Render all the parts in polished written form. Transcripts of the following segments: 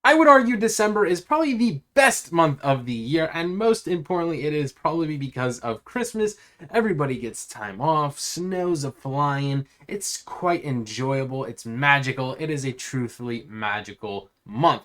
I would argue December is probably the best month of the year, and most importantly, it is probably because of Christmas. Everybody gets time off, snow's a flying, it's quite enjoyable, it's magical, it is a truthfully magical month.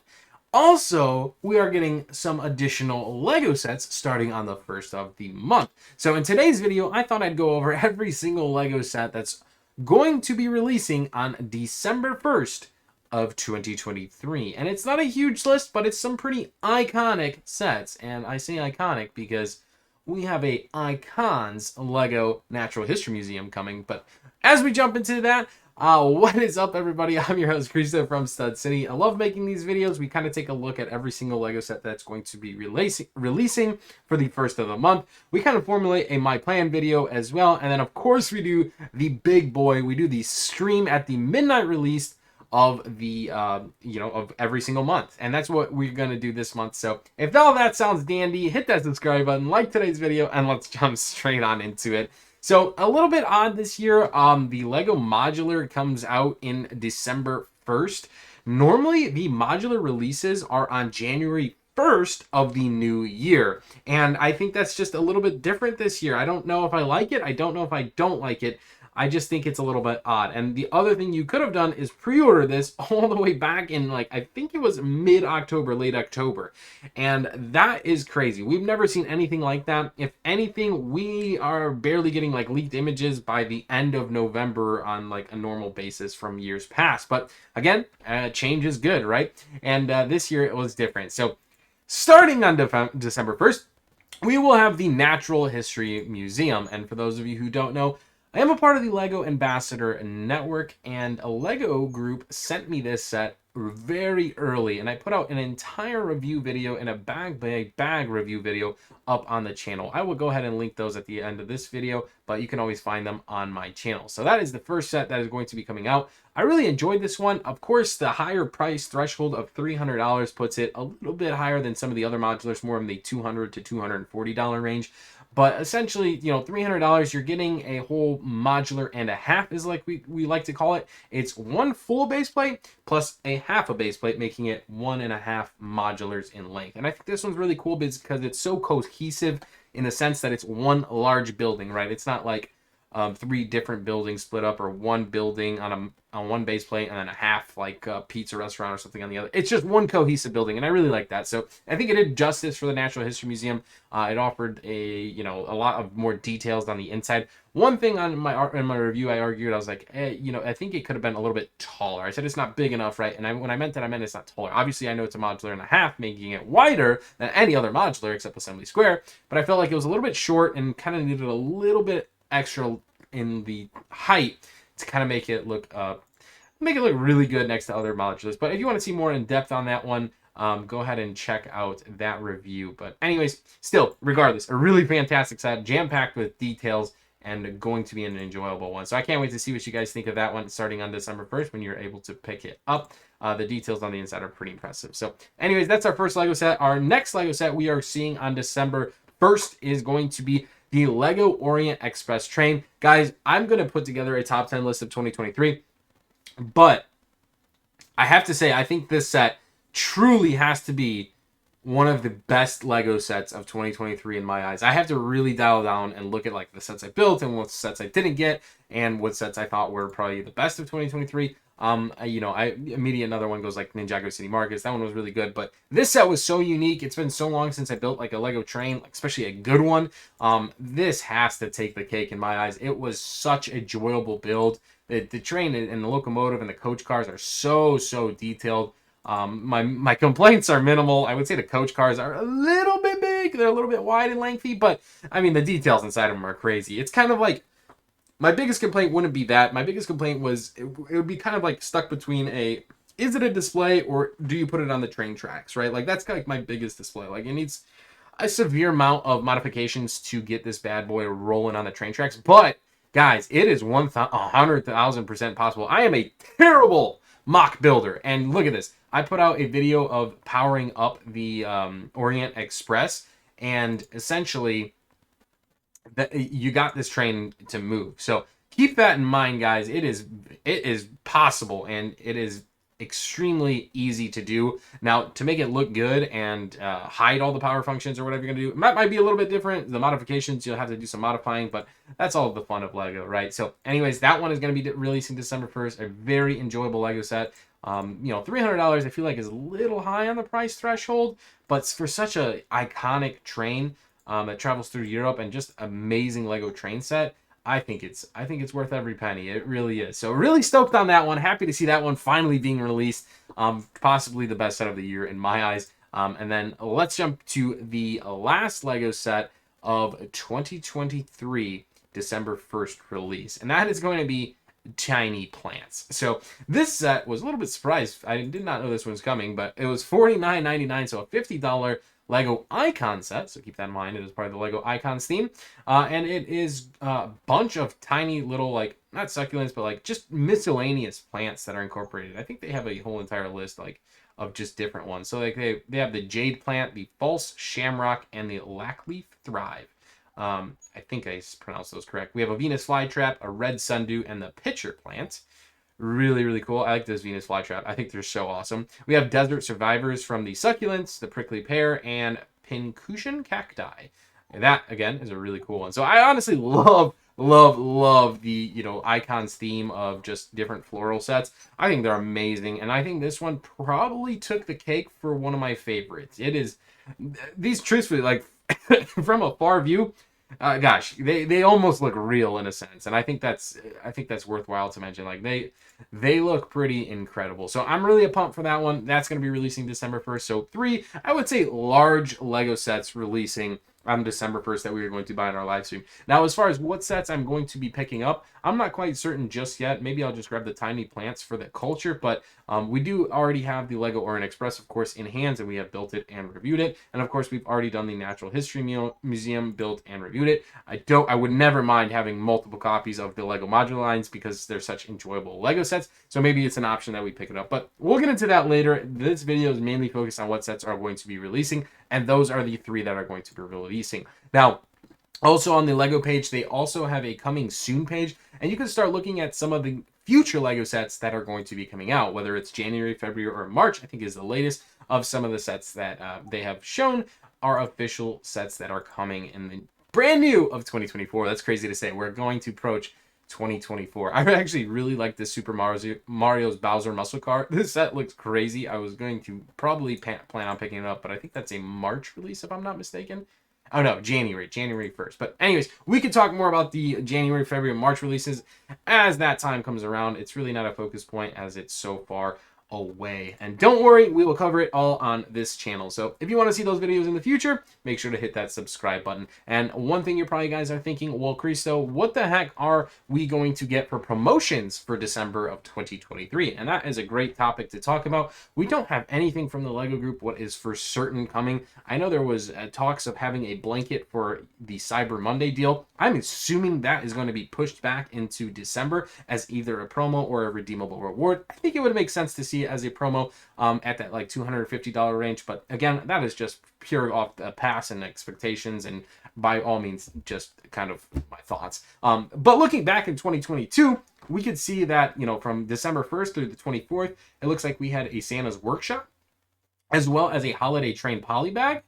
Also, we are getting some additional LEGO sets starting on the first of the month. So in today's video, I thought I'd go over every single LEGO set that's going to be releasing on December 1st of 2023. And it's not a huge list, but it's some pretty iconic sets. And I say iconic because we have a Icons LEGO Natural History Museum coming. But as we jump into that, what is up, everybody? I'm your host, Krista from Stud City. I love making these videos. We kind of take a look at every single LEGO set that's going to be releasing for the first of the month. We kind of formulate a My Plan video as well. And then, of course, we do the big boy. We do the stream at the midnight release of the of every single month, and that's what we're going to do this month. So if all that sounds dandy, hit that subscribe button, like today's video, and let's jump straight on into it. So a little bit odd this year, the Lego Modular comes out in December 1st. Normally the modular releases are on January 1st of the new year, and I think that's just a little bit different this year. I don't know if I like it, I don't know if I don't like it. I just think it's a little bit odd. And the other thing you could have done is pre-order this all the way back in, like, I think it was mid-October, late October. And that is crazy. We've never seen anything like that. If anything, we are barely getting like leaked images by the end of November on like a normal basis from years past. But again, change is good, right? And this year it was different. So starting on December 1st, we will have the Natural History Museum. And for those of you who don't know, I am a part of the LEGO Ambassador Network, and a LEGO group sent me this set very early, and I put out an entire review video and a bag review video up on the channel. I will go ahead and link those at the end of this video, but you can always find them on my channel. So that is the first set that is going to be coming out. I really enjoyed this one. Of course, the higher price threshold of $300 puts it a little bit higher than some of the other modulars, more in the $200 to $240 range. But essentially, you know, $300, you're getting a whole modular and a half, is like we like to call it. It's one full base plate plus a half a base plate, making it 1.5 modulars in length. And I think this one's really cool because it's so cohesive in the sense that it's one large building, right? It's not like three different buildings split up, or one building on one base plate and then a half like a pizza restaurant or something on the other. It's just one cohesive building, and I really like that. So I think it did justice for the Natural History Museum. It offered a lot of more details on the inside. One thing in my review, I argued, I was like, I think it could have been a little bit taller. I said it's not big enough, right? And when I meant that, I meant it's not taller. Obviously, I know it's a modular and a half, making it wider than any other modular except Assembly Square. But I felt like it was a little bit short and kind of needed a little bit extra in the height to kind of make it look really good next to other modulars. But if you want to see more in depth on that one, go ahead and check out that review. But anyways, still, regardless, a really fantastic set, jam-packed with details, and going to be an enjoyable one. So I can't wait to see what you guys think of that one starting on December 1st when you're able to pick it up. The details on the inside are pretty impressive. So anyways, that's our first LEGO set. Our next LEGO set we are seeing on December 1st is going to be the LEGO Orient Express train. Guys, I'm going to put together a top 10 list of 2023, but I have to say, I think this set truly has to be one of the best LEGO sets of 2023 in my eyes. I have to really dial down and look at like the sets I built and what sets I didn't get and what sets I thought were probably the best of 2023. Immediate another one goes like Ninjago City Markets. That one was really good, but this set was so unique. It's been so long since I built like a Lego train, especially a good one. This has to take the cake in my eyes. It was such a enjoyable build. The train and the locomotive and the coach cars are so detailed. My complaints are minimal. I would say the coach cars are a little bit big. They're a little bit wide and lengthy, but I mean, the details inside of them are crazy. It's kind of like, my biggest complaint wouldn't be that. My biggest complaint was it would be kind of like stuck between is it a display or do you put it on the train tracks, right? Like that's kind of like my biggest display. Like it needs a severe amount of modifications to get this bad boy rolling on the train tracks. But guys, it is 100,000% possible. I am a terrible mock builder, and look at this. I put out a video of powering up the Orient Express, and essentially that you got this train to move. So keep that in mind, guys. It is possible, and it is extremely easy to do. Now, to make it look good and hide all the power functions or whatever you're going to do, that might be a little bit different. The modifications, you'll have to do some modifying, but that's all the fun of LEGO, right? So anyways, that one is going to be releasing December 1st. A very enjoyable LEGO set. You know, $300 I feel like is a little high on the price threshold, but for such a iconic train that travels through Europe and just amazing LEGO train set, I think it's worth every penny. It really is. So really stoked on that one. Happy to see that one finally being released. Possibly the best set of the year in my eyes. And then let's jump to the last LEGO set of 2023 December 1st release, and that is going to be Tiny Plants. So this set was a little bit surprised. I did not know this one was coming, but it was $49.99, so a $50 LEGO Icon set. So keep that in mind. It is part of the LEGO Icons theme. And it is a bunch of tiny little, like, not succulents, but like just miscellaneous plants that are incorporated. I think they have a whole entire list, like, of just different ones. So like they have the jade plant, the false shamrock, and the lackleaf thrive. I think I pronounced those correct. We have a Venus flytrap, a red sundew, and the pitcher plant. Really, really cool. I like this Venus flytrap. I think they're so awesome. We have desert survivors from the succulents, the prickly pear, and pincushion cacti. And that, again, is a really cool one. So I honestly love the, you know, Icons theme of just different floral sets. I think they're amazing. And I think this one probably took the cake for one of my favorites. It is, these truthfully, like, from a far view, gosh, they almost look real in a sense, and I think that's worthwhile to mention. Like they look pretty incredible. So I'm really pumped for that one. That's going to be releasing December 1st. So 3, I would say, large LEGO sets releasing on December 1st that we are going to buy in our live stream. Now, as far as what sets I'm going to be picking up, I'm not quite certain just yet. Maybe I'll just grab the tiny plants for the culture, but we do already have the LEGO Orient Express, of course, in hands, and we have built it and reviewed it. And of course, we've already done the Natural History Museum, built and reviewed it. I would never mind having multiple copies of the LEGO Modular lines because they're such enjoyable LEGO sets. So maybe it's an option that we pick it up, but we'll get into that later. This video is mainly focused on what sets are going to be releasing, and those are the 3 that are going to be releasing. Now, also on the LEGO page, they also have a coming soon page, and you can start looking at some of the future LEGO sets that are going to be coming out, whether it's January, February, or March. I think is the latest of some of the sets that they have shown are official sets that are coming in the brand new of 2024. That's crazy to say. We're going to approach 2024. I actually really like this Super Mario's Bowser Muscle Car. This set looks crazy. I was going to probably plan on picking it up, but I think that's a March release if I'm not mistaken. Oh no, January 1st. But anyways, we could talk more about the January, February, and March releases as that time comes around. It's really not a focus point as it's so far away. And don't worry, we will cover it all on this channel. So if you want to see those videos in the future, make sure to hit that subscribe button. And one thing you probably guys are thinking, well, Cristo, what the heck are we going to get for promotions for December of 2023? And that is a great topic to talk about. We don't have anything from the LEGO group what is for certain coming. I know there was talks of having a blanket for the Cyber Monday deal. I'm assuming that is going to be pushed back into December as either a promo or a redeemable reward. I think it would make sense to see it as a promo at that like $250 range, but again, that is just pure off the pass and expectations, and by all means just kind of my thoughts. But looking back in 2022, we could see that, you know, from December 1st through the 24th, it looks like we had a Santa's Workshop as well as a Holiday Train poly bag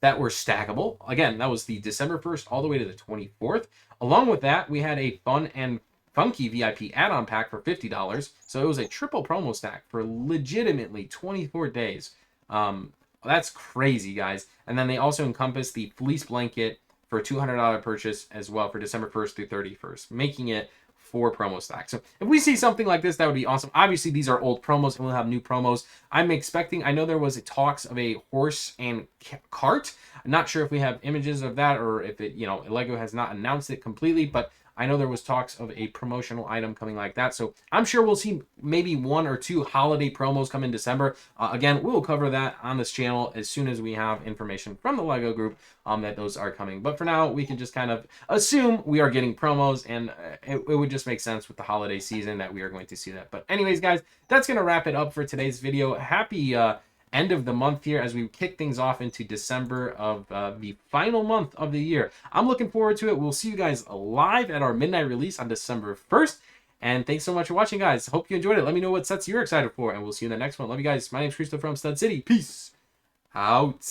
that were stackable. Again, that was the December 1st all the way to the 24th. Along with that, we had a fun and funky VIP add-on pack for $50. So it was a triple promo stack for legitimately 24 days. That's crazy, guys. And then they also encompass the fleece blanket for a $200 purchase as well for December 1st through 31st, making it 4 promo stacks. So if we see something like this, that would be awesome. Obviously, these are old promos, and we'll have new promos. I'm expecting, I know there was talks of a horse and cart. I'm not sure if we have images of that or if it, you know, LEGO has not announced it completely, but I know there was talks of a promotional item coming like that. So I'm sure we'll see maybe 1 or 2 holiday promos come in December. Again, we will cover that on this channel as soon as we have information from the LEGO group that those are coming. But for now, we can just kind of assume we are getting promos, and it would just make sense with the holiday season that we are going to see that. But anyways, guys, that's going to wrap it up for today's video. Happy end of the month here as we kick things off into December of the final month of the year. I'm looking forward to it. We'll see you guys live at our midnight release on December 1st. And thanks so much for watching, guys. Hope you enjoyed it. Let me know what sets you're excited for, and we'll see you in the next one. Love you guys. My name's Christo from Stud City. Peace out.